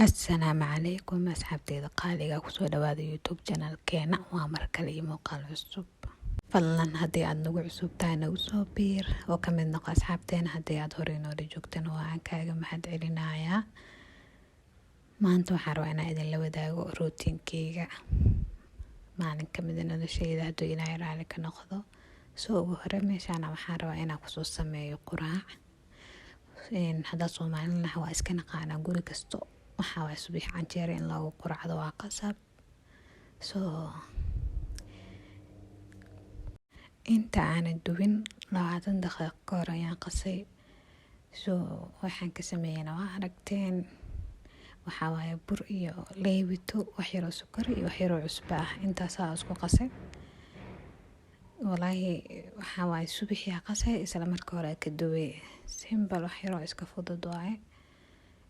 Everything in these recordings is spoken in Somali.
السلام عليكم أصحابتي قاليga kusoo dhawaada youtube channelkeena waa mar kale iyo muuqaal cusub fadlan haddii aad nagu cusub tahay nagu soo biir oo ka mid noqo asxaabteena haddii aad horey noola joogtana waan kaaga mahad celinayaa maanta waxaan rabaa inaan idinla wadaago rootiinkeyga maalin ka mid ah noloshayda hadduu ilaahay raali ka noqdo soo ugu hore meeshaan waxaan rabaa inaan kusoo sameeyo quraac hadda Soomaalina waa iska naqaanaa guri kasto waxaa waa subax canjeero in lagu quraacdo waa qasab inta aanan dubin 20 daqiiqo ka hor ayaan qasay waxaan ka sameeyana waa aragteen waxaa waaye bur iyo leebito wax yar oo sokor iyo wax yar oo cusbo ah intaas aan isku qasay walaahi waxaa waaye subaxii qasay isla markii hore ka dubay simple wax yar oo iska fudud waaye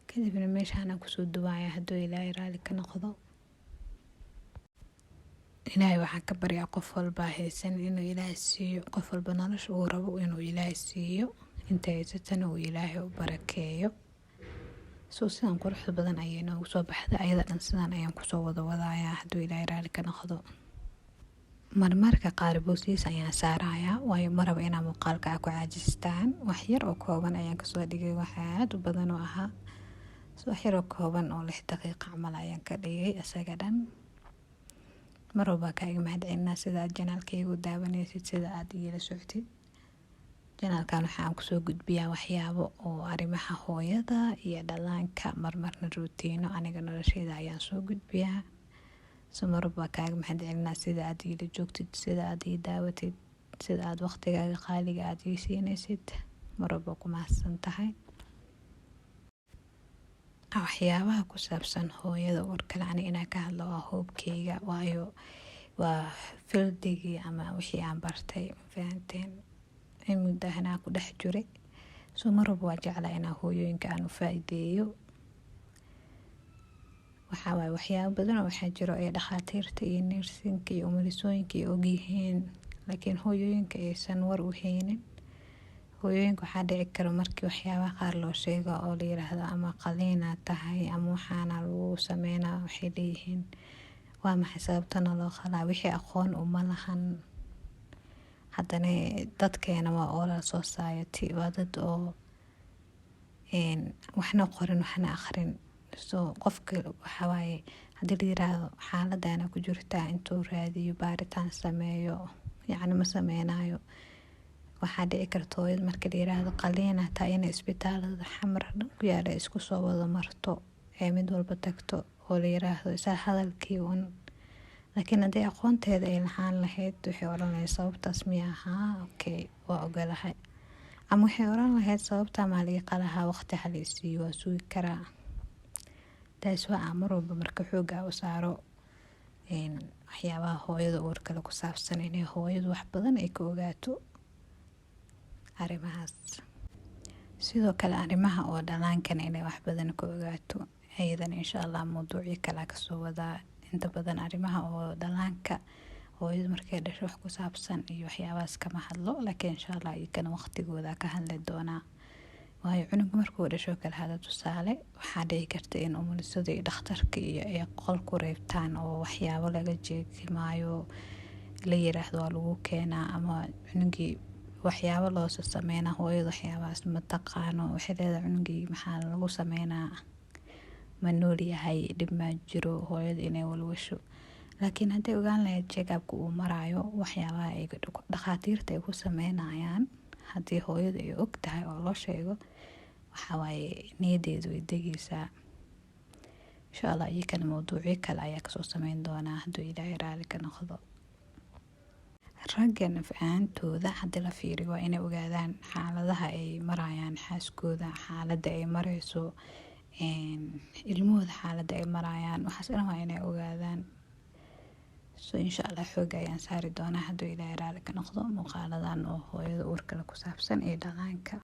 kadibna meeshaan ku soo duwaaya hadduu ilaahay raali ka noqdo ilaahay waxaan ka baryaa qof walba haysan inuu ilaahay siiyo qof walba nolosha uu rabo inuu ilaahay siiyo inta haysatana uu ilaahay u barakeeyo sidan quruxda badan ayay noogu soo baxday ayada dhan sidan ayaan ku soo wadayaa hadduu ilaahay raali ka noqdo marmarka qaar boosiis ayaan saarayaa waayo maraba inaan muuqaalka ku caajistaan wax yar oo kooban ayaan kasoo dhigay wax aad u badan oo ahaa wax yar oo kooban oo 6 daqiiqo camal ayaan ka dhigay asaga dhan marba kaaga mahad celinaa sida aad channelkayga u daawanaysid sida aad ila socotid channelkan waxaan ku soo gudbiyaa waxyaabo oo arrimaha hooyada iyo dhalaanka marmarna routine aniga noloshayda ayaan soo gudbiyaa marba kaaga mahad celinaa sida aad ila joogtid sida aad ii daawatid sida aad waqtigaaga qaaliga aad ii siinaysid marba ku mahadsan tahay waxyaabaha ku saabsan hooyada uurka leh inaan ka hadlo waa hoobkeyga waayo waa fildigii ama wixii aan bartay fahanteen in muddo aan ku dhex jiray marba waa jeclaa inaan hooyooyinka aan u faa'iideeyo waxaa waaye waxyaabo badan oo waxaa jiro ee dhakhaatiirta iyo nursingka iyo umulisooyinka ay ogyihiin laakiin hooyooyinka aysan war u haynin hooyooyinka waxaa dhici karo markii waxyaabaha qaar loo sheego oo la yiraahdo ama qaliina tahay ama waxaana lagu sameynaa waxay leeyihiin waa maxay sababtana loo qalaa wixii aqoon uma lahan haddana dadkeena waa oral society waa dad oo waxna qorin waxna akhrin qofka waxaa waaye haddii la yiraahdo xaaladana ku jirtaa intuu raadiyo baaritaan sameeyo yacni ma sameynayo waxaa dhici karta hooyada marka la yiraahdo qaliina taa inay isbitaalada xamar ku yaala isku soo wada marto ee mid walba tagto oo la yiraahdo isaa hadalkii laakiin haddii aqoonteeda ay lahaan lahayd waxay oran lahayd sababtaas miya ahaa okay waa ogolahay ama waxay oran lahayd sababtaa maa laga qalahaa waqti halisiiyo waa sugi karaa taas waa mar walba marka xooga u saaro waxyaabaha hooyada uurka leh ku saabsan inay hooyadu wax badan ay ka ogaato arrimahaas sidoo kale arrimaha oo dhalaankana inay wax badan ka ogaato ayadana insha Allah mawduuci kale ka soo wadaa inta badan arrimaha oo dhalaanka hooyadu markay dhasho wax ku saabsan iyo waxyaabahaas kama hadlo laakiin insha Allah iyagana waqtigooda ka hadli doonaa waayo cunuga markuu dhasho kala hada tusaale waxaa dhici karta in umulisada iyo dhakhtarka iyo ay qol ku reebtaan oo waxyaabo laga jeegimaayo la yiraahdo waa lagu keenaa ama cunugii waxyaabo loo sameynaa hooyada waxyaabahaas ma taqaano waxay leedahay cunugii maxaa lagu sameynaa ma nool yahay dhib ma jiro hooyada inay walwasho laakiin haddii ogaan lahayd check-upka uu marayo waxyaabaha ay dhakhaatiirta ay ku sameynayaan haddii hooyada ay og tahay oo loo sheego waxaa waaye niyadeedu way degaysaa insha Allah iyakana mawduucyo kale ayaa kasoo sameyn doonaa hadduu ilaahay raali ka noqdo ragga nafahantooda haddii la fiiriyo waa inay ogaadaan xaaladaha ay marayaan xaaskooda xaaladda ay marayso ilmahooda xaaladda ay marayaan waxaas dhan waa inay ogaadaan insha Allah xooga ayaan saari doonaa hadduu ilaahay raali ka noqdo muuqaaladan oo hooyada uurka leh ku saabsan ee dhalaanka